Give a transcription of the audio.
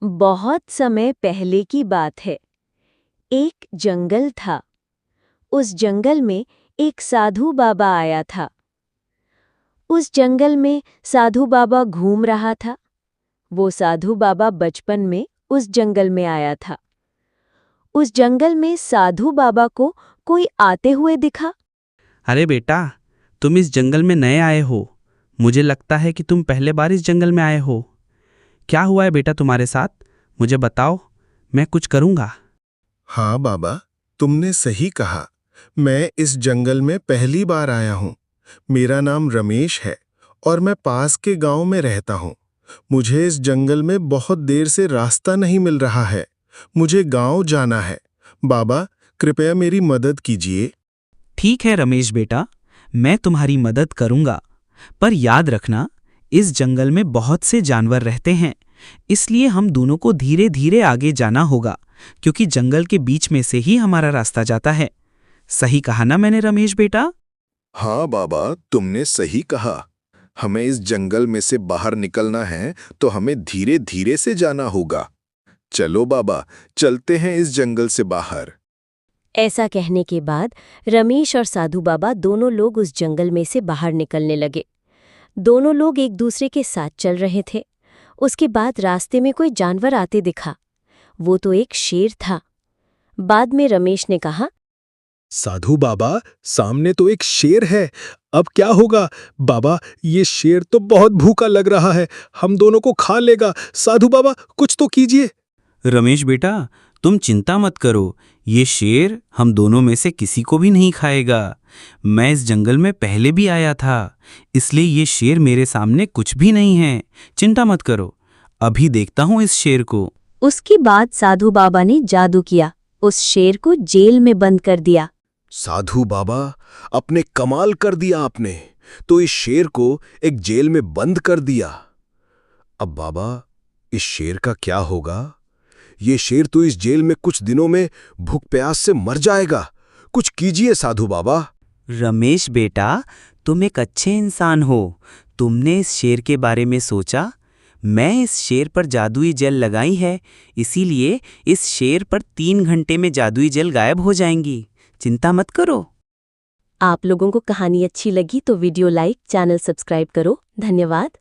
बहुत समय पहले की बात है। एक जंगल था। उस जंगल में एक साधु बाबा आया था। उस जंगल में साधु बाबा घूम रहा था। वो साधु बाबा बचपन में उस जंगल में आया था। उस जंगल में साधु बाबा को कोई आते हुए दिखा। अरे बेटा, तुम इस जंगल में नए आए हो। मुझे लगता है कि तुम पहले बार इस जंगल में आए हो। क्या हुआ है बेटा तुम्हारे साथ? मुझे बताओ, मैं कुछ करूँगा। हाँ बाबा, तुमने सही कहा। मैं इस जंगल में पहली बार आया हूँ। मेरा नाम रमेश है और मैं पास के गांव में रहता हूँ। मुझे इस जंगल में बहुत देर से रास्ता नहीं मिल रहा है। मुझे गांव जाना है। बाबा, कृपया मेरी मदद कीजिए। ठीक है रमेश बेटा, मैं तुम्हारी मदद करूँगा। पर याद रखना, इस जंगल में बहुत से जानवर रहते हैं, इसलिए हम दोनों को धीरे धीरे आगे जाना होगा, क्योंकि जंगल के बीच में से ही हमारा रास्ता जाता है। सही कहा ना मैंने रमेश बेटा? हाँ बाबा, तुमने सही कहा। हमें इस जंगल में से बाहर निकलना है तो हमें धीरे धीरे से जाना होगा। चलो बाबा, चलते हैं इस जंगल से बाहर। ऐसा कहने के बाद रमेश और साधु बाबा दोनों लोग उस जंगल में से बाहर निकलने लगे। दोनों लोग एक दूसरे के साथ चल रहे थे। उसके बाद रास्ते में कोई जानवर आते दिखा। वो तो एक शेर था। बाद में रमेश ने कहा, साधु बाबा, सामने तो एक शेर है। अब क्या होगा? बाबा, ये शेर तो बहुत भूखा लग रहा है। हम दोनों को खा लेगा। साधु बाबा, कुछ तो कीजिए। रमेश बेटा, तुम चिंता मत करो। ये शेर हम दोनों में से किसी को भी नहीं खाएगा। मैं इस जंगल में पहले भी आया था, इसलिए ये शेर मेरे सामने कुछ भी नहीं है। चिंता मत करो, अभी देखता हूँ इस शेर को। उसके बाद साधु बाबा ने जादू किया, उस शेर को जेल में बंद कर दिया। साधु बाबा, अपने कमाल कर दिया आपने। तो इस शेर को एक जेल में बंद कर दिया। अब बाबा, इस शेर का क्या होगा? ये शेर तो इस जेल में कुछ दिनों में भूख प्यास से मर जाएगा। कुछ कीजिए साधु बाबा। रमेश बेटा, तुम एक अच्छे इंसान हो। तुमने इस शेर के बारे में सोचा। मैं इस शेर पर जादुई जल लगाई है, इसीलिए इस शेर पर 3 घंटे में जादुई जल गायब हो जाएंगी। चिंता मत करो। आप लोगों को कहानी अच्छी लगी तो वीडियो लाइक, चैनल सब्सक्राइब करो। धन्यवाद।